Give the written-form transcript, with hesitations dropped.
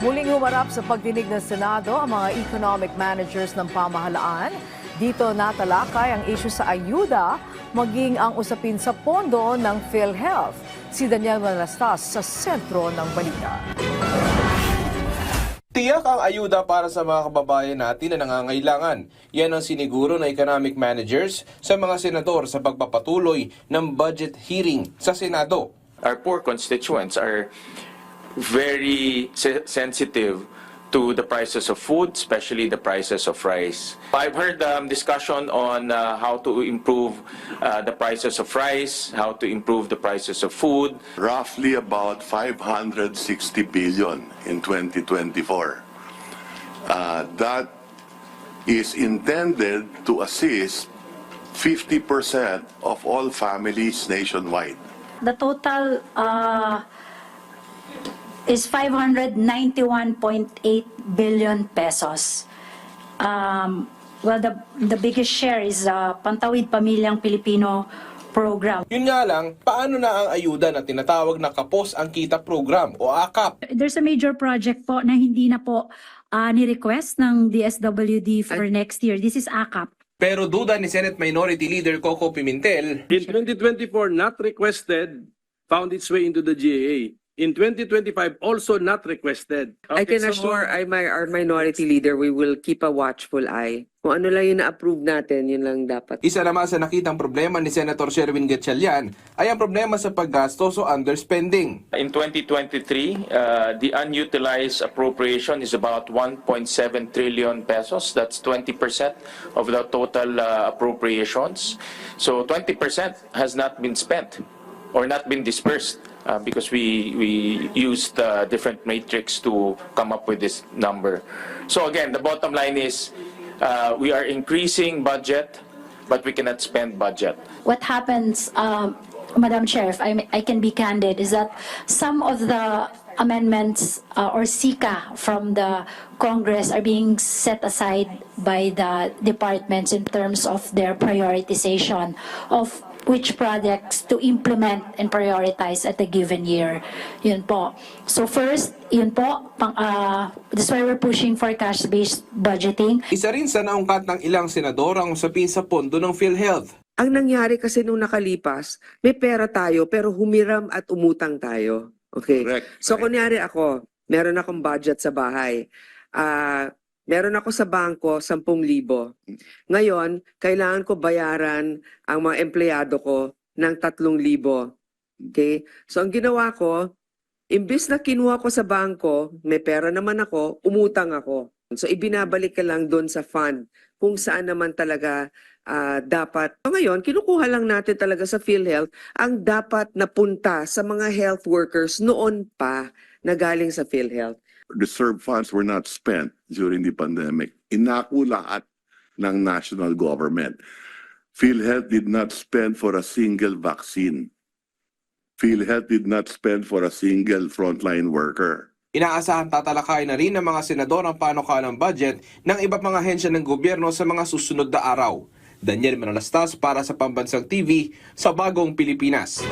Muling humarap sa pagdinig ng Senado ang mga economic managers ng pamahalaan. Dito natalakay ang isyu sa ayuda, maging ang usapin sa pondo ng PhilHealth. Si Daniel Manalastas sa sentro ng balita. Tiyak ang ayuda para sa mga kababayan natin na nangangailangan. Yan ang siniguro ng economic managers sa mga senador sa pagpapatuloy ng budget hearing sa Senado. Our poor constituents are very sensitive to the prices of food, especially the prices of rice. I've heard discussion on how to improve the prices of rice, how to improve the prices of food. Roughly about 560 billion in 2024. That is intended to assist 50% of all families nationwide. The total is 591.8 billion pesos. Well, the biggest share is Pantawid Pamilyang Pilipino program. Yun nga lang, paano na ang ayuda na tinatawag na Kapos ang Kita Program o AKAP? There's a major project po na hindi na po ni-request ng DSWD for next year. This is AKAP. Pero duda ni Senate Minority Leader Coco Pimentel, In 2024, not requested, found its way into the GAA. In 2025, also not requested. I can assure our minority leader, we will keep a watchful eye. Kung ano lang yung na-approve natin, yun lang dapat. isa naman sa nakitang problema ni Senator Sherwin Gatchalian ay ang problema sa paggastos o underspending. In 2023, the unutilized appropriation is about 1.7 trillion pesos. That's 20% of the total appropriations. So 20% has not been spent or not been dispersed. Because we used different matrix to come up with this number. So again, the bottom line is we are increasing budget, but we cannot spend budget. What happens, Madam Chair, if I can be candid, is that some of the amendments or SICA from the Congress are being set aside by the departments in terms of their prioritization of which projects to implement and prioritize at a given year. Yun po. So first, yun po, that's why we're pushing for cash-based budgeting. Isa rin sa naungkat ng ilang senador ang usapin sa pondo ng PhilHealth. Ang nangyari kasi nung nakalipas, may pera tayo pero humiram at umutang tayo. Okay? Correct. So kunyari ako, meron akong budget sa bahay. Meron ako sa bangko 10,000. Ngayon, kailangan ko bayaran ang mga empleyado ko ng 3,000. Okay? So ang ginawa ko, imbis na kinuha ko sa bangko, may pera naman ako, umutang ako. So ibinabalik ka lang doon sa fund kung saan naman talaga dapat. So ngayon, kinukuha lang natin talaga sa PhilHealth ang dapat napunta sa mga health workers noon pa na galing sa PhilHealth. Reserve funds were not spent during the pandemic. Inako lahat ng national government. PhilHealth did not spend for a single vaccine. PhilHealth did not spend for a single frontline worker. Inaasahan tatalakay na rin ng mga senador ang panukalang budget ng iba't mga ahensya ng gobyerno sa mga susunod na araw. Daniel Manalastas para sa Pambansang TV sa Bagong Pilipinas.